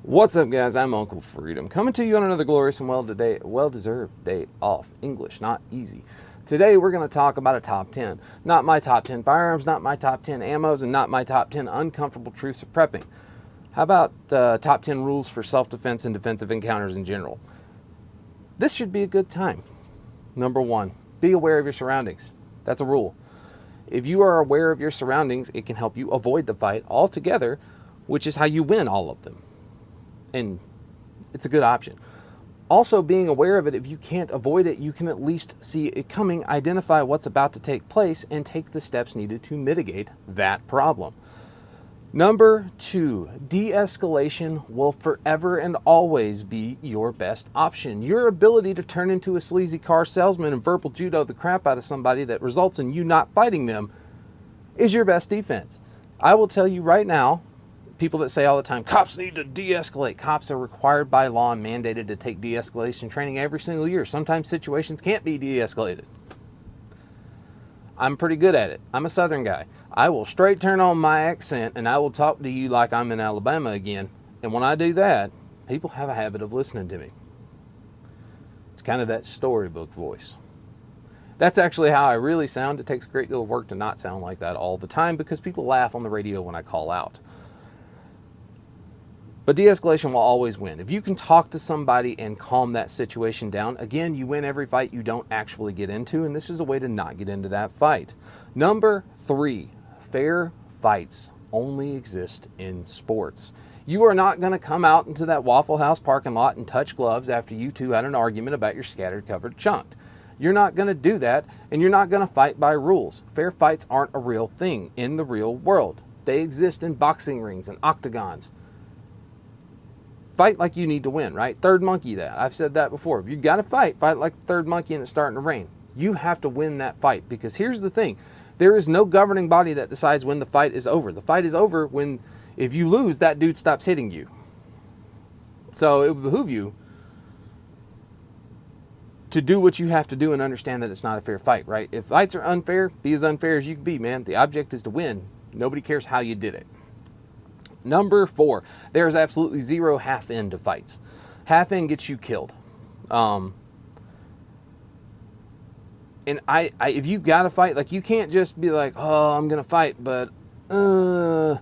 What's up, guys? I'm Uncle Freedom, coming to you on another glorious and well-deserved day off. English, not easy. Today, we're going to talk about a top 10. Not my top 10 firearms, not my top 10 ammos, and not my top 10 uncomfortable truths of prepping. How about top 10 rules for self-defense and defensive encounters in general? This should be a good time. Number one, be aware of your surroundings. That's a rule. If you are aware of your surroundings, it can help you avoid the fight altogether, which is how you win all of them. And it's a good option. Also, being aware of it, if you can't avoid it, you can at least see it coming, identify what's about to take place, and take the steps needed to mitigate that problem. Number two, de-escalation will forever and always be your best option. Your ability to turn into a sleazy car salesman and verbal judo the crap out of somebody that results in you not fighting them is your best defense. I will tell you right now, people that say all the time, cops need to de-escalate. Cops are required by law and mandated to take de-escalation training every single year. Sometimes situations can't be de-escalated. I'm pretty good at it. I'm a Southern guy. I will straight turn on my accent and I will talk to you like I'm in Alabama again. And when I do that, people have a habit of listening to me. It's kind of that storybook voice. That's actually how I really sound. It takes a great deal of work to not sound like that all the time because people laugh on the radio when I call out. But de-escalation will always win. If you can talk to somebody and calm that situation down, again, you win every fight you don't actually get into, and this is a way to not get into that fight. Number three, fair fights only exist in sports. You are not going to come out into that Waffle House parking lot and touch gloves after you two had an argument about your scattered covered chunk. You're not going to do that, and you're not going to fight by rules. Fair fights aren't a real thing in the real world. They exist in boxing rings and octagons. Fight like you need to win, right? Third monkey that. I've said that before. If you got to fight like the third monkey and it's starting to rain. You have to win that fight because here's the thing. There is no governing body that decides when the fight is over. The fight is over when, if you lose, that dude stops hitting you. So it would behoove you to do what you have to do and understand that it's not a fair fight, right? If fights are unfair, be as unfair as you can be, man. The object is to win. Nobody cares how you did it. Number four, there is absolutely zero half-in to fights. Half-in gets you killed. And if you've got to fight, like you can't just be like, oh, I'm going to fight, but I'm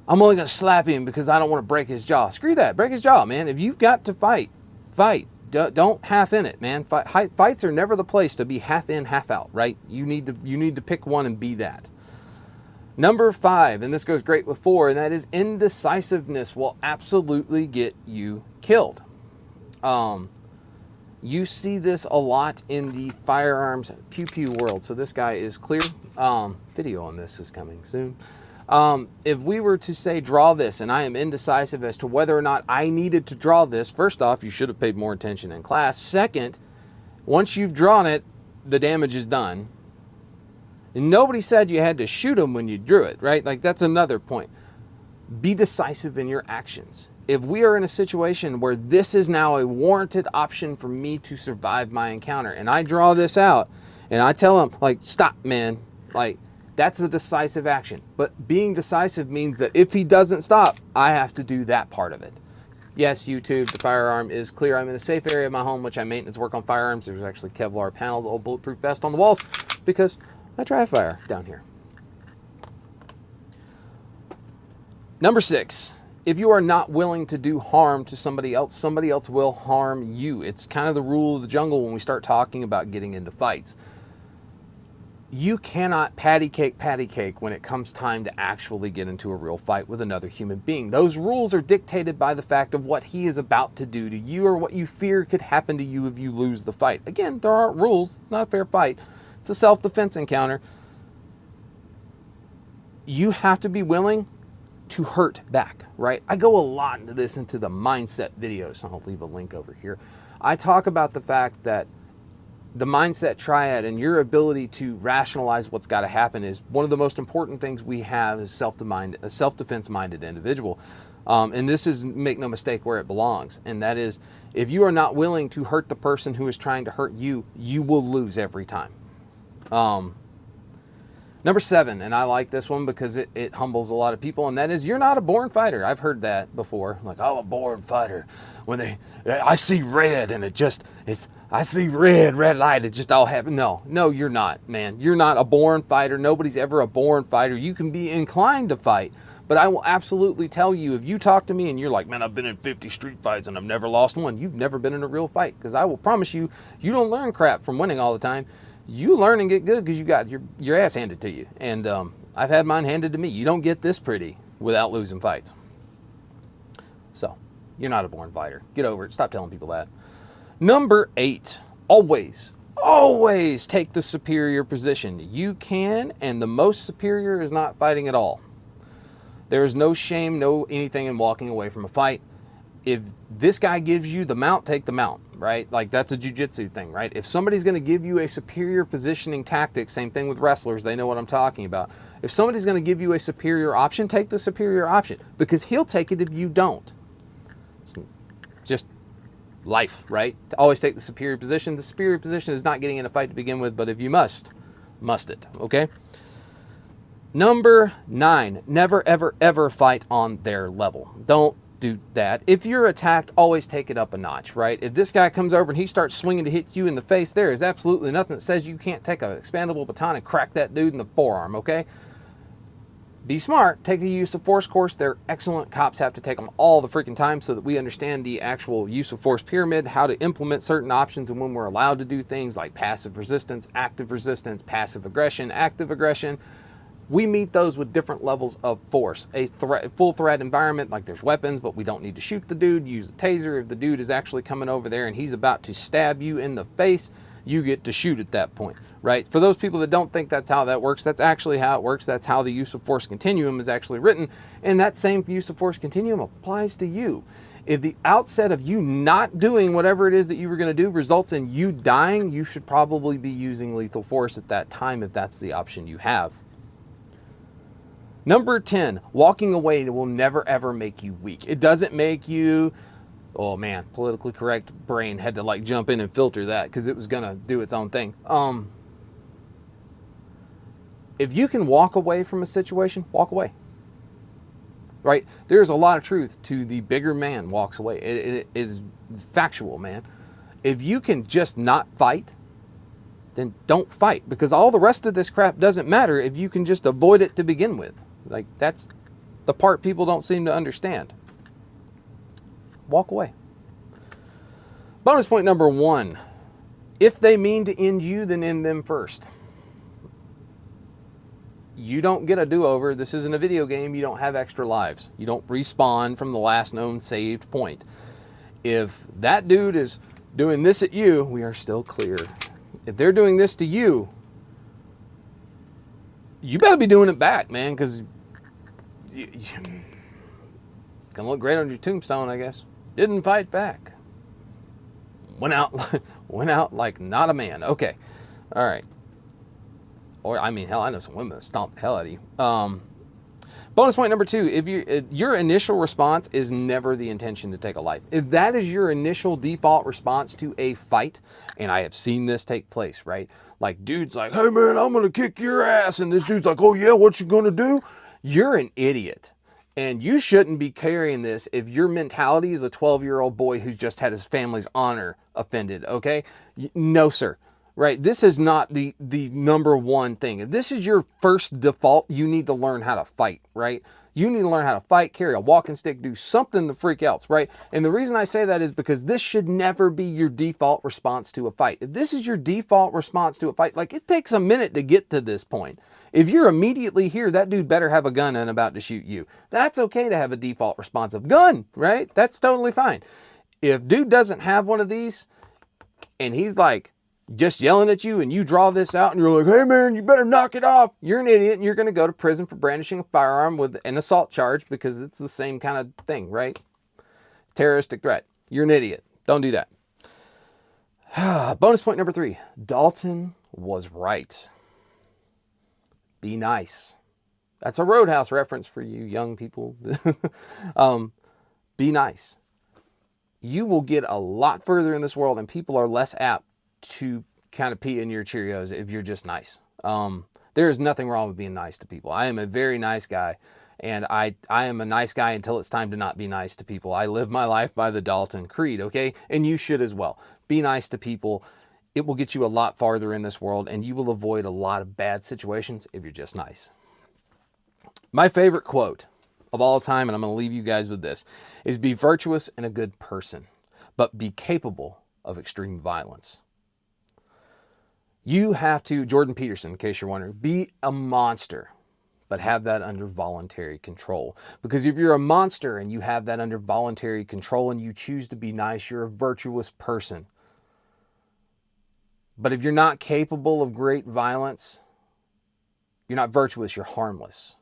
only going to slap him because I don't want to break his jaw. Screw that. Break his jaw, man. If you've got to fight, fight. Don't half-in it, man. Fights are never the place to be half-in, half-out, right? You need to pick one and be that. Number five, and this goes great with four, and that is indecisiveness will absolutely get you killed. You see this a lot in the firearms pew-pew world. So this guy is clear. Video on this is coming soon. If we were to say draw this, and I am indecisive as to whether or not I needed to draw this, first off, you should have paid more attention in class. Second, once you've drawn it, the damage is done. And nobody said you had to shoot him when you drew it, right? Like that's another point. Be decisive in your actions. If we are in a situation where this is now a warranted option for me to survive my encounter, and I draw this out, and I tell him, like, stop, man. Like, that's a decisive action. But being decisive means that if he doesn't stop, I have to do that part of it. Yes, YouTube, the firearm is clear. I'm in a safe area of my home, which I maintenance work on firearms. There's actually Kevlar panels, old bulletproof vest on the walls, because I try fire down here. Number six, if you are not willing to do harm to somebody else will harm you. It's kind of the rule of the jungle when we start talking about getting into fights. You cannot patty cake when it comes time to actually get into a real fight with another human being. Those rules are dictated by the fact of what he is about to do to you or what you fear could happen to you if you lose the fight. Again, there aren't rules, not a fair fight. It's a self-defense encounter. You have to be willing to hurt back, right? I go a lot into this into the mindset videos, and I'll leave a link over here. I talk about the fact that the mindset triad and your ability to rationalize what's got to happen is one of the most important things we have as a self-defense minded individual. And this is, make no mistake, where it belongs. And that is, if you are not willing to hurt the person who is trying to hurt you, you will lose every time. Number 7, and I like this one because it humbles a lot of people, and that is, you're not a born fighter. I've heard that before. Like, I'm a born fighter. When I see red and I see red light, it just all happens. No, you're not, man. You're not a born fighter. Nobody's ever a born fighter. You can be inclined to fight, but I will absolutely tell you, if you talk to me and you're like, man, I've been in 50 street fights and I've never lost one, you've never been in a real fight, because I will promise you, you don't learn crap from winning all the time. You learn and get good because you got your ass handed to you. And I've had mine handed to me. You don't get this pretty without losing fights. So, you're not a born fighter. Get over it. Stop telling people that. Number 8, always take the superior position. You can, and the most superior is not fighting at all. There is no shame, no anything in walking away from a fight. If this guy gives you the mount, take the mount, right? Like, that's a jiu-jitsu thing, right? If somebody's going to give you a superior positioning tactic, same thing with wrestlers, they know what I'm talking about. If somebody's going to give you a superior option, take the superior option, because he'll take it if you don't. It's just life, right? To always take the superior position. The superior position is not getting in a fight to begin with, but if you must it, okay? Number 9, never, ever, ever fight on their level. Don't do that. If you're attacked, always take it up a notch, right? If this guy comes over and he starts swinging to hit you in the face, there is absolutely nothing that says you can't take an expandable baton and crack that dude in the forearm, okay? Be smart. Take a use of force course. They're excellent. Cops have to take them all the freaking time so that we understand the actual use of force pyramid, how to implement certain options, and when we're allowed to do things like passive resistance, passive aggression, active aggression. We meet those with different levels of force. A full threat environment, like there's weapons, but we don't need to shoot the dude. Use the taser. If the dude is actually coming over there and he's about to stab you in the face, you get to shoot at that point, right? For those people that don't think that's how that works, that's actually how it works. That's how the use of force continuum is actually written. And that same use of force continuum applies to you. If the outset of you not doing whatever it is that you were going to do results in you dying, you should probably be using lethal force at that time if that's the option you have. Number 10, walking away will never ever make you weak. It doesn't make you, oh man, politically correct brain had to like jump in and filter that because it was gonna do its own thing. If you can walk away from a situation, walk away. Right? There's a lot of truth to the bigger man walks away. It is factual, man. If you can just not fight, then don't fight, because all the rest of this crap doesn't matter if you can just avoid it to begin with. Like, that's the part people don't seem to understand. Walk away. Bonus point number 1. If they mean to end you, then end them first. You don't get a do-over. This isn't a video game. You don't have extra lives. You don't respawn from the last known saved point. If that dude is doing this at you, we are still clear. If they're doing this to you, you better be doing it back, man, because it's gonna look great on your tombstone, I guess. Didn't fight back. Went out like not a man. Okay, all right. Or I mean, hell, I know some women that stomp the hell out of you. Bonus point number 2, if your initial response is never the intention to take a life. If that is your initial default response to a fight, and I have seen this take place, right? Like, dude's like, hey man, I'm gonna kick your ass, and this dude's like, oh yeah, what you gonna do? You're an idiot. And you shouldn't be carrying this if your mentality is a 12-year-old boy who's just had his family's honor offended, okay? No, sir. Right? This is not the number one thing. If this is your first default, you need to learn how to fight, right? You need to learn how to fight, carry a walking stick, do something the freak else, right? And the reason I say that is because this should never be your default response to a fight. If this is your default response to a fight, like, it takes a minute to get to this point. If you're immediately here, that dude better have a gun and about to shoot you. That's okay to have a default response of gun, right? That's totally fine. If dude doesn't have one of these and he's like just yelling at you and you draw this out and you're like, hey man, you better knock it off, you're an idiot and you're going to go to prison for brandishing a firearm with an assault charge, because it's the same kind of thing, right? Terroristic threat. You're an idiot. Don't do that. Bonus point number 3. Dalton was right. Be nice. That's a Roadhouse reference for you young people. Be nice. You will get a lot further in this world, and people are less apt to kind of pee in your Cheerios if you're just nice. There is nothing wrong with being nice to people. I am a very nice guy, and I am a nice guy until it's time to not be nice to people. I live my life by the Dalton Creed, okay? And you should as well. Be nice to people. It will get you a lot farther in this world, and you will avoid a lot of bad situations if you're just nice. My favorite quote of all time, and I'm going to leave you guys with this, is be virtuous and a good person, but be capable of extreme violence. You have to, Jordan Peterson, in case you're wondering, be a monster, but have that under voluntary control. Because if you're a monster and you have that under voluntary control and you choose to be nice, you're a virtuous person. But if you're not capable of great violence, you're not virtuous, you're harmless.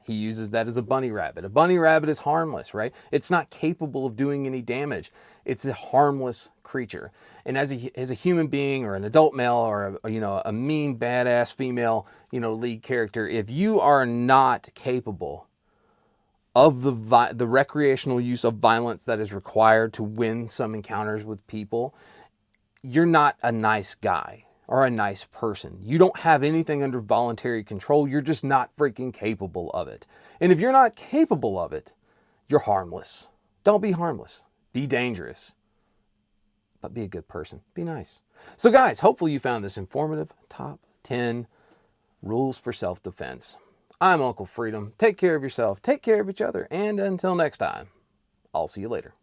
He uses that as a bunny rabbit. A bunny rabbit is harmless, right? It's not capable of doing any damage. It's a harmless creature. And as a human being or an adult male or a mean, badass female, lead character, if you are not capable of the recreational use of violence that is required to win some encounters with people, you're not a nice guy or a nice person. You don't have anything under voluntary control. You're just not freaking capable of it. And if you're not capable of it, you're harmless. Don't be harmless. Be dangerous. But be a good person. Be nice. So guys, hopefully you found this informative. Top 10 rules for self-defense. I'm Uncle Freedom. Take care of yourself. Take care of each other. And until next time, I'll see you later.